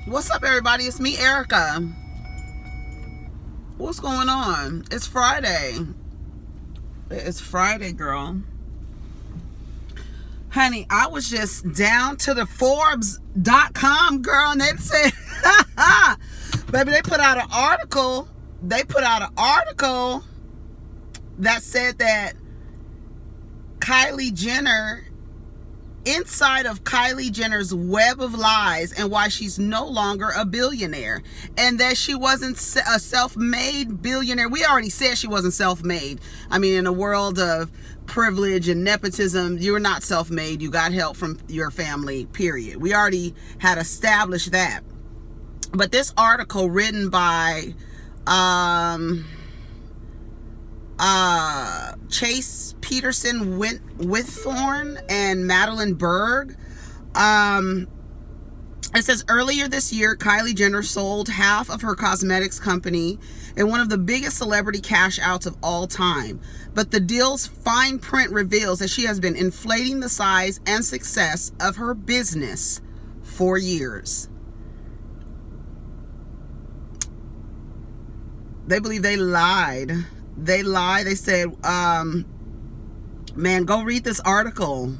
What's up, everybody? It's me, Erica. What's going on? It's Friday. It's Friday, girl. Honey, I was just down to the Forbes.com, girl, and they said, baby, they put out an article. That said that Kylie Jenner, inside of Kylie Jenner's web of lies and why she's no longer a billionaire, and that she wasn't a self-made billionaire. We already said she wasn't self-made. I mean, in a world of privilege and nepotism, you're not self-made. You got help from your family, period. We already had established that. But this article written by Chase Peterson Whitthorne and Madeline Berg. It says, earlier this year, Kylie Jenner sold half of her cosmetics company in one of the biggest celebrity cash outs of all time. But the deal's fine print reveals that she has been inflating the size and success of her business for years. They believe they lied. They lied. They said, man, go read this article.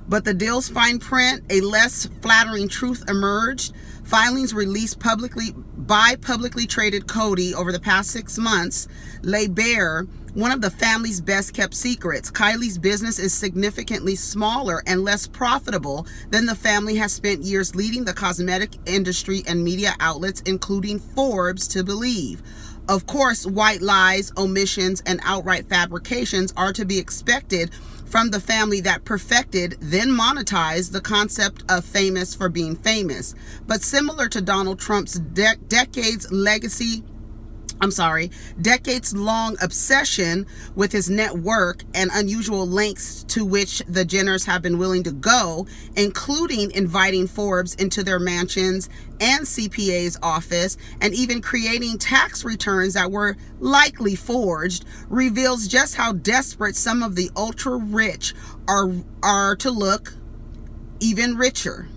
But the deal's fine print, a less flattering truth emerged. Filings released publicly by publicly traded Coty over the past 6 months lay bare one of the family's best kept secrets. Kylie's business is significantly smaller and less profitable than the family has spent years leading the cosmetic industry and media outlets, including Forbes, to believe. Of course, white lies, omissions, and outright fabrications are to be expected from the family that perfected, then monetized the concept of famous for being famous. But similar to Donald Trump's decades-long obsession with his network and unusual lengths to which the Jenners have been willing to go, including inviting Forbes into their mansions and CPA's office, and even creating tax returns that were likely forged, reveals just how desperate some of the ultra-rich are to look even richer.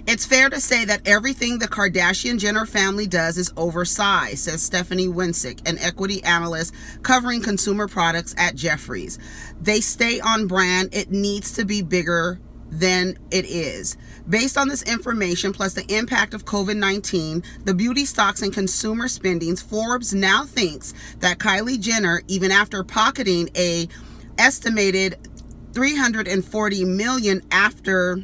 It's fair to say that everything the Kardashian-Jenner family does is oversized, says Stephanie Winsick, an equity analyst covering consumer products at Jefferies. They stay on brand. It needs to be bigger than it is. Based on this information, plus the impact of COVID-19, the beauty stocks and consumer spendings, Forbes now thinks that Kylie Jenner, even after pocketing a estimated $340 million after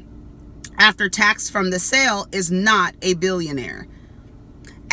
tax from the sale, is not a billionaire.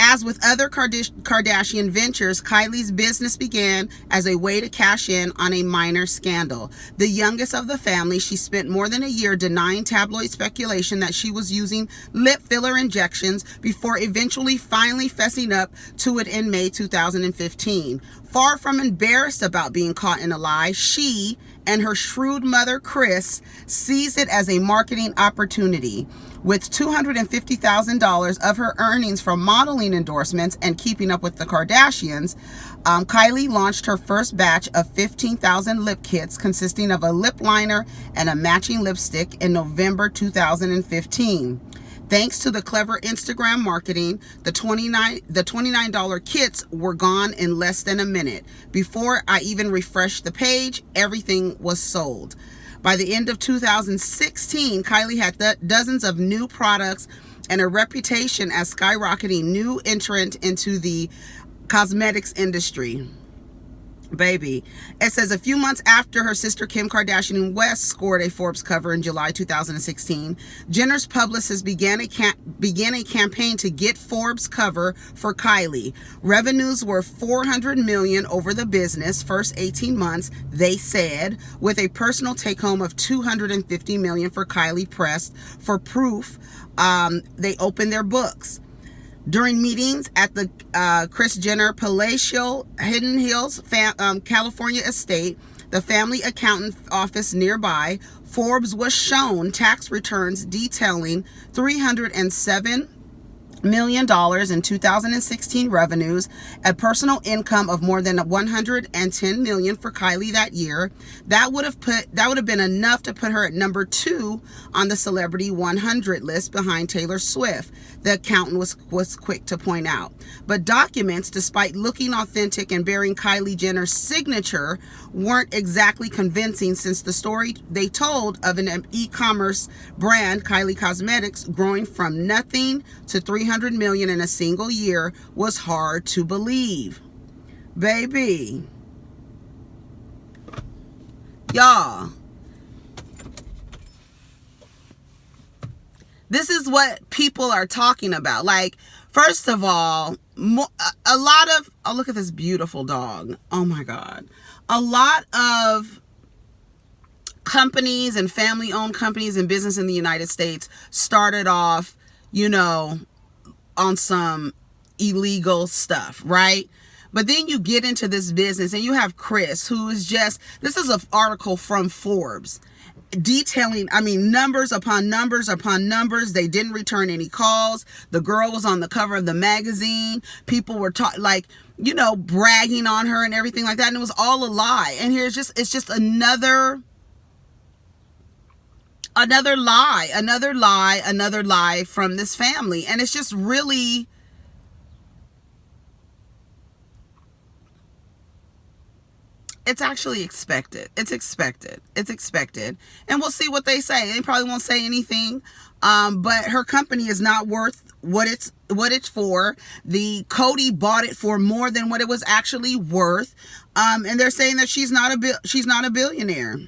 As with other Kardashian ventures, Kylie's business began as a way to cash in on a minor scandal. The youngest of the family, she spent more than a year denying tabloid speculation that she was using lip filler injections before eventually finally fessing up to it in May 2015. Far from embarrassed about being caught in a lie, she and her shrewd mother, Kris, seized it as a marketing opportunity. With $250,000 of her earnings from modeling endorsements and keeping up with the Kardashians, Kylie launched her first batch of 15,000 lip kits consisting of a lip liner and a matching lipstick in November 2015. Thanks to the clever Instagram marketing, the $29 kits were gone in less than a minute. Before I even refreshed the page, everything was sold. By the end of 2016, Kylie had dozens of new products and a reputation as skyrocketing new entrant into the cosmetics industry. Baby. It says a few months after her sister Kim Kardashian West scored a Forbes cover in July 2016, Jenner's publicist began a campaign to get Forbes cover for Kylie. Revenues were $400 million over the business first 18 months, they said, with a personal take-home of $250 million for Kylie pressed for proof. They opened their books. During meetings at the Kris Jenner palatial Hidden Hills, California estate, the family accountant office nearby, Forbes was shown tax returns detailing $307 million in 2016 revenues, a personal income of more than 110 million for Kylie that year. That would have been enough to put her at number 2 on the celebrity 100 list behind Taylor Swift, the accountant was quick to point out. But documents, despite looking authentic and bearing Kylie Jenner's signature, weren't exactly convincing, since the story they told of an e-commerce brand, Kylie Cosmetics, growing from nothing to 300 million in a single year was hard to believe. Baby. Y'all. This is what people are talking about. Like, first of all, a lot of, oh, look at this beautiful dog. Oh my God. A lot of companies and family-owned companies and business in the United States started off, you know, on some illegal stuff, right? But then you get into this business and you have Chris, who is just, this is an article from Forbes detailing, I mean, numbers upon numbers upon numbers. They didn't return any calls. The girl was on the cover of the magazine. People were like, you know, bragging on her and everything like that. And it was all a lie. And it's just another lie from this family. And it's just really, it's actually expected. It's expected. And we'll see what they say. They probably won't say anything. But her company is not worth what it's for. The Cody bought it for more than what it was actually worth. And they're saying that she's not a billionaire.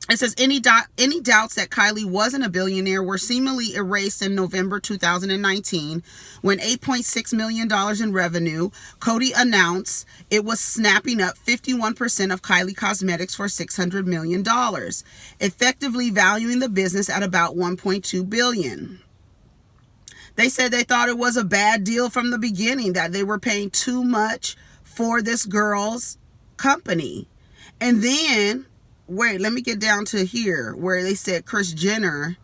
It says any doubts that Kylie wasn't a billionaire were seemingly erased in November 2019 when $8.6 million in revenue, Cody announced it was snapping up 51% of Kylie Cosmetics for $600 million, effectively valuing the business at about $1.2 billion. They said they thought it was a bad deal from the beginning, that they were paying too much for this girl's company. And then, wait, let me get down to here where they said Kris Jenner,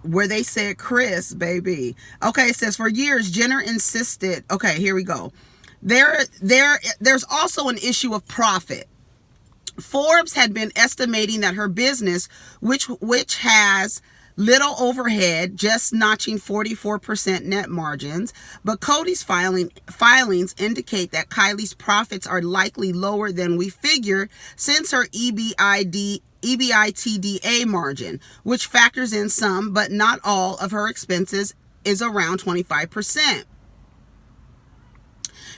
where they said Chris, baby. Okay, it says for years Jenner insisted. Okay, here we go. There's also an issue of profit. Forbes had been estimating that her business, which has little overhead, just notching 44% net margins, but Cody's filings indicate that Kylie's profits are likely lower than we figured, since her EBITDA margin, which factors in some but not all of her expenses, is around 25%.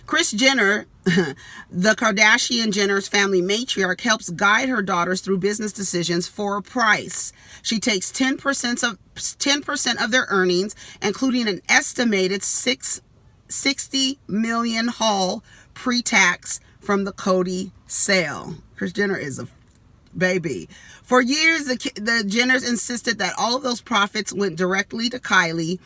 Kris Jenner, the Kardashian-Jenner's family matriarch, helps guide her daughters through business decisions for a price. She takes 10% of their earnings, including an estimated $60 million haul pre-tax from the Cody sale. Kris Jenner is a baby. For years, the Jenners insisted that all of those profits went directly to Kylie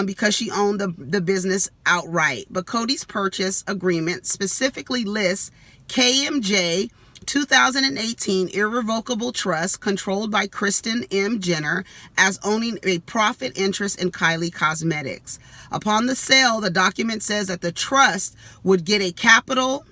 because she owned the business outright. But Cody's purchase agreement specifically lists KMJ 2018 Irrevocable Trust, controlled by Kristen M. Jenner, as owning a profit interest in Kylie Cosmetics. Upon the sale, the document says that the trust would get a capital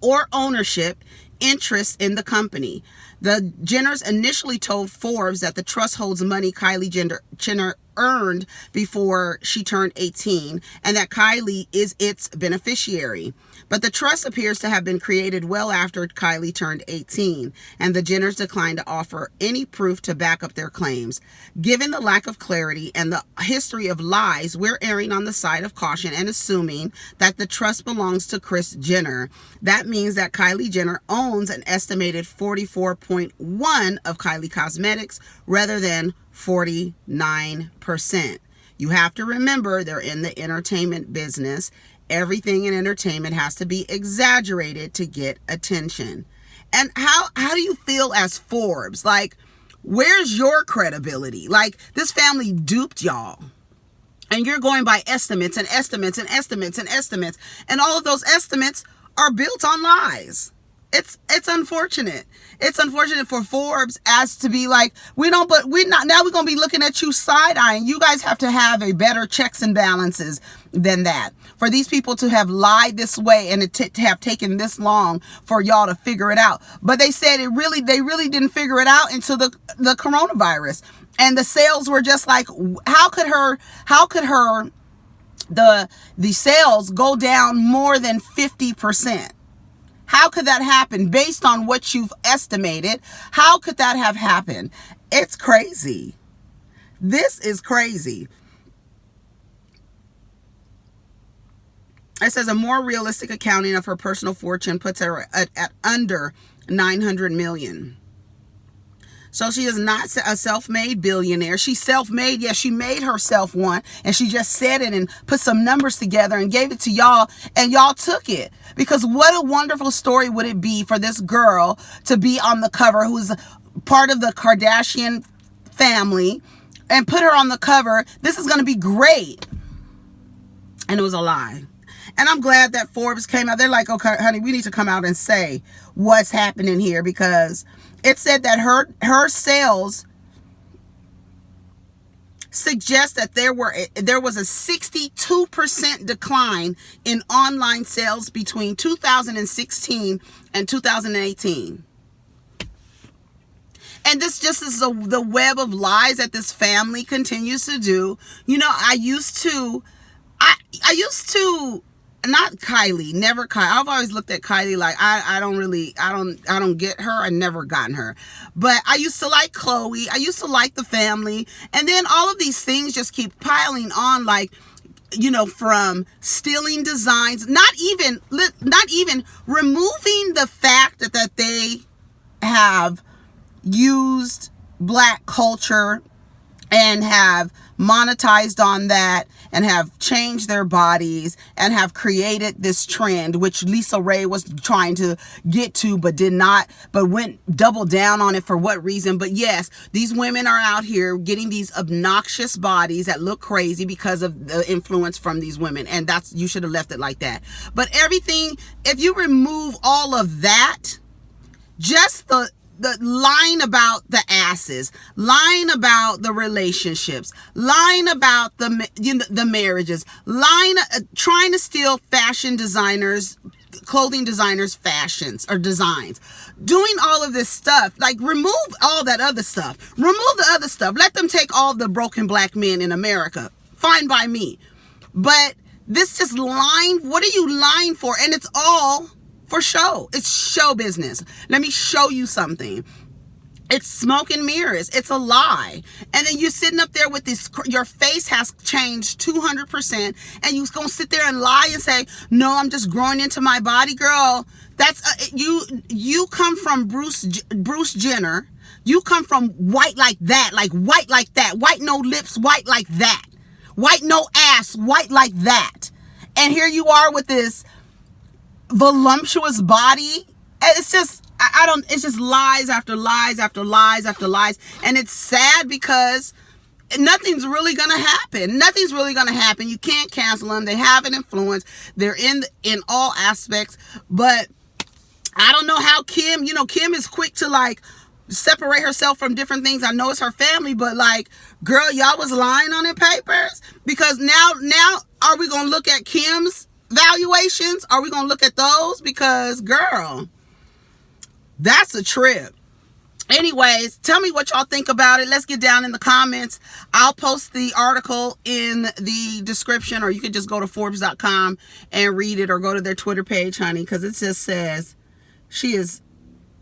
or ownership interest in the company. The Jenners initially told Forbes that the trust holds money Kylie Jenner earned before she turned 18, and that Kylie is its beneficiary. But the trust appears to have been created well after Kylie turned 18, and the Jenners declined to offer any proof to back up their claims. Given the lack of clarity and the history of lies, we're erring on the side of caution and assuming that the trust belongs to Kris Jenner. That means that Kylie Jenner owns an estimated 44.1% of Kylie Cosmetics rather than 49%. You have to remember, they're in the entertainment business. Everything in entertainment has to be exaggerated to get attention. And how do you feel as Forbes? Like, where's your credibility? Like, this family duped y'all. And you're going by estimates and estimates and estimates and estimates. And all of those estimates are built on lies. It's unfortunate. It's unfortunate for Forbes as to be like, we're not, now we're going to be looking at you side-eyeing. You guys have to have a better checks and balances than that. For these people to have lied this way and to have taken this long for y'all to figure it out. But they said they really didn't figure it out until the coronavirus. And the sales were just like, how could the sales go down more than 50%? How could that happen based on what you've estimated? How could that have happened? It's crazy. This is crazy. It says a more realistic accounting of her personal fortune puts her at under 900 million. So she is not a self-made billionaire. She's self-made. Yes, she made herself one. And she just said it and put some numbers together and gave it to y'all. And y'all took it. Because what a wonderful story would it be for this girl to be on the cover, who's part of the Kardashian family, and put her on the cover. This is going to be great. And it was a lie. And I'm glad that Forbes came out. They're like, okay, honey, we need to come out and say what's happening here, because it said that her sales suggest that there was a 62% decline in online sales between 2016 and 2018. And this just is the web of lies that this family continues to do. You know, I used to, not Kylie, never Kylie. I've always looked at Kylie like I don't get her. I never gotten her. But I used to like Chloe. I used to like the family. And then all of these things just keep piling on, like, you know, from stealing designs, not even removing the fact that they have used Black culture and have monetized on that and have changed their bodies and have created this trend, which Lisa Ray was trying to get to, but did not, but went double down on it for what reason. But yes, these women are out here getting these obnoxious bodies that look crazy because of the influence from these women. And you should have left it like that. But everything, if you remove all of that, just the lying about the asses, lying about the relationships, lying about the marriages, trying to steal fashion designers, clothing designers' fashions or designs, doing all of this stuff. Like, remove all that other stuff. Remove the other stuff. Let them take all the broken Black men in America. Fine by me. But this just lying, what are you lying for? And it's all for show. It's show business. Let me show you something. It's smoke and mirrors. It's a lie. And then you're sitting up there with this, your face has changed 200%, and you're going to sit there and lie and say, no, I'm just growing into my body. Girl, that's you come from Bruce Jenner. You come from white like that, white no lips, white like that, white no ass, white like that. And here you are with this voluptuous body. It's just, it's just lies after lies after lies after lies. And it's sad because nothing's really going to happen. Nothing's really going to happen. You can't cancel them. They have an influence. They're in all aspects. But I don't know how Kim is quick to like separate herself from different things. I know it's her family, but like, girl, y'all was lying on the papers. Because now are we going to look at Kim's valuations? Are we going to look at those? Because, girl, that's a trip. Anyways, tell me what y'all think about it. Let's get down in the comments. I'll post the article in the description, or you could just go to Forbes.com and read it, or go to their Twitter page, honey, because it just says she is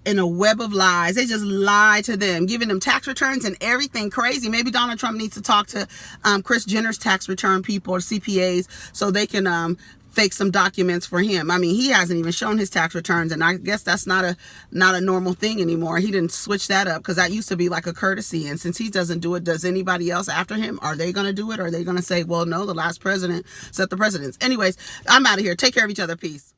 in a web of lies. They just lie to them, giving them tax returns and everything crazy. Maybe Donald Trump needs to talk to Kris Jenner's tax return people or CPAs so they can fake some documents for him. I mean, he hasn't even shown his tax returns, and I guess that's not a normal thing anymore. He didn't switch that up, because that used to be like a courtesy. And since he doesn't do it, does anybody else after him? Are they going to do it? Or are they going to say, well, no, the last president set the precedence? Anyways, I'm out of here. Take care of each other. Peace.